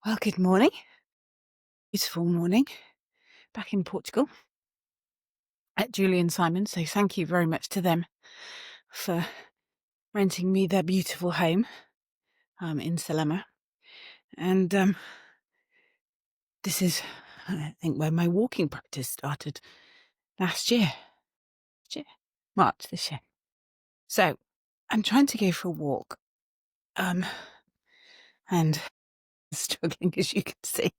Well, good morning. Beautiful morning back in Portugal at Julie and Simon. So thank you very much to them for renting me their beautiful home in Salema. And this is, I think, where my walking practice started last year. March this year. So I'm trying to go for a walk and struggling, as you can see.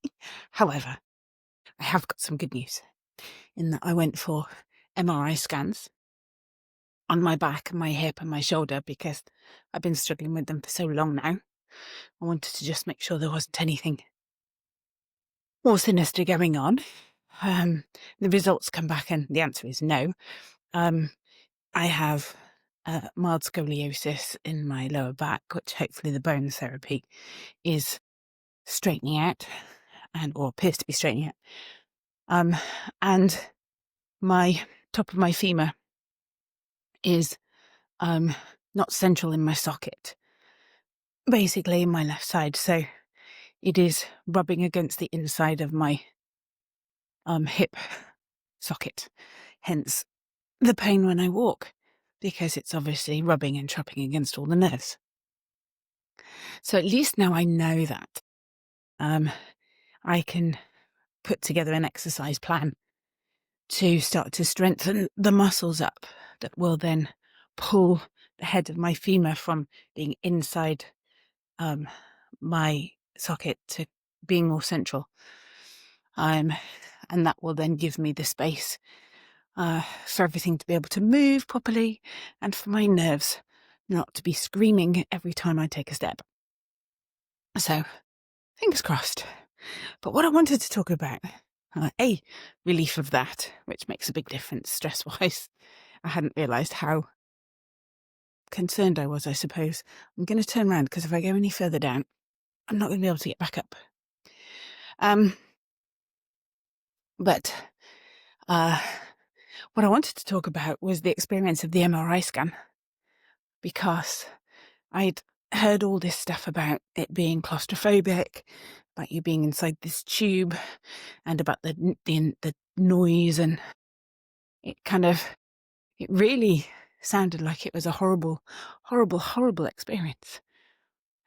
However, I have got some good news in that I went for MRI scans on my back and my hip and my shoulder because I've been struggling with them for so long now. I wanted to just make sure there wasn't anything more sinister going on. The results come back and the answer is no. I have mild scoliosis in my lower back, which hopefully the bone therapy is straightening out or appears to be straightening out. And my top of my femur is not central in my socket, basically in my left side. So it is rubbing against the inside of my hip socket, hence the pain when I walk, because it's obviously rubbing and trapping against all the nerves. So at least now I know that. I can put together an exercise plan to start to strengthen the muscles up that will then pull the head of my femur from being inside my socket to being more central. And that will then give me the space for everything to be able to move properly and for my nerves not to be screaming every time I take a step. So, fingers crossed. But what I wanted to talk about, relief of that, which makes a big difference stress-wise. I hadn't realised how concerned I was, I suppose. I'm going to turn around because if I go any further down, I'm not going to be able to get back up. But what I wanted to talk about was the experience of the MRI scan, because I'd heard all this stuff about it being claustrophobic, about you being inside this tube, and about the noise, and it really sounded like it was a horrible, horrible, horrible experience.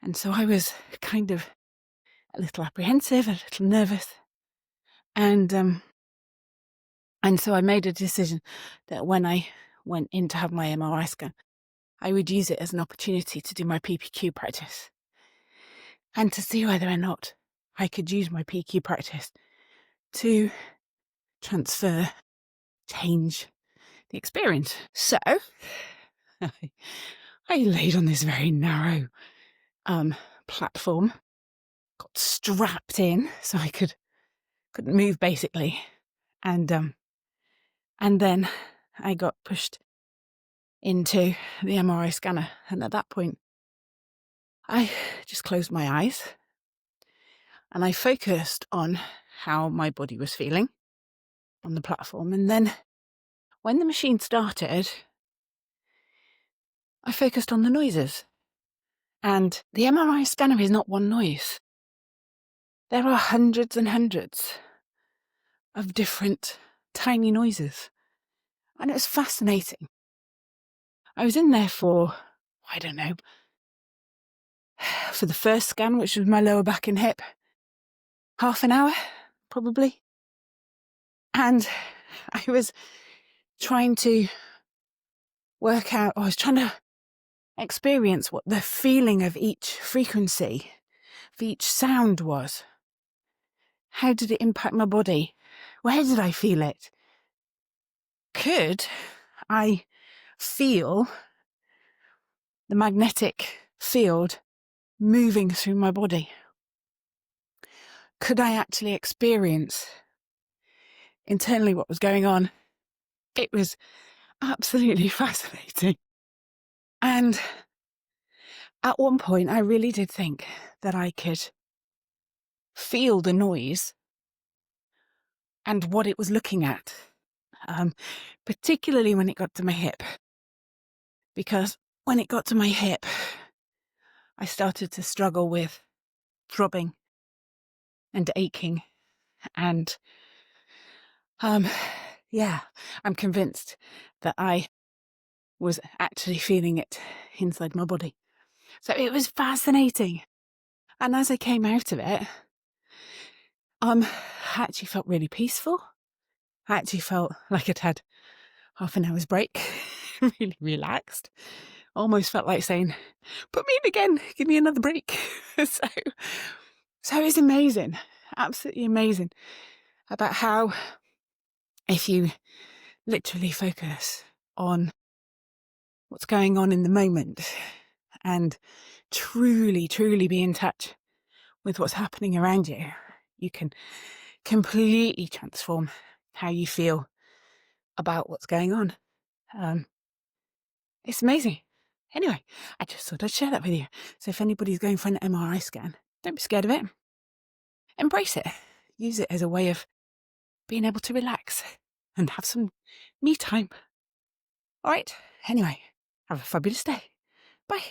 And so I was kind of a little apprehensive, a little nervous, and so I made a decision that when I went in to have my MRI scan, I would use it as an opportunity to do my PPQ practice and to see whether or not I could use my PQ practice to change the experience. So I laid on this very narrow platform, got strapped in so I couldn't move basically, and then I got pushed into the MRI scanner, and at that point I just closed my eyes and I focused on how my body was feeling on the platform. And then when the machine started, I focused on the noises. And the MRI scanner is not one noise. There are hundreds and hundreds of different tiny noises. And it was fascinating. I was in there for, I don't know, for the first scan, which was my lower back and hip, half an hour, probably. And I was trying to experience what the feeling of each frequency, of each sound was. How did it impact my body? Where did I feel it? Could I feel the magnetic field moving through my body? Could I actually experience internally what was going on? It was absolutely fascinating. And at one point, I really did think that I could feel the noise and what it was looking at, particularly when it got to my hip. Because when it got to my hip, I started to struggle with throbbing and aching. And yeah, I'm convinced that I was actually feeling it inside my body. So it was fascinating. And as I came out of it, I actually felt really peaceful. I actually felt like I'd had half an hour's break, really relaxed. Almost felt like saying, put me in again, give me another break. So it's amazing, absolutely amazing about how if you literally focus on what's going on in the moment and truly, truly be in touch with what's happening around you, you can completely transform how you feel about what's going on. It's amazing. Anyway, I just thought I'd share that with you. So if anybody's going for an MRI scan, don't be scared of it. Embrace it. Use it as a way of being able to relax and have some me time. All right. Anyway, have a fabulous day. Bye.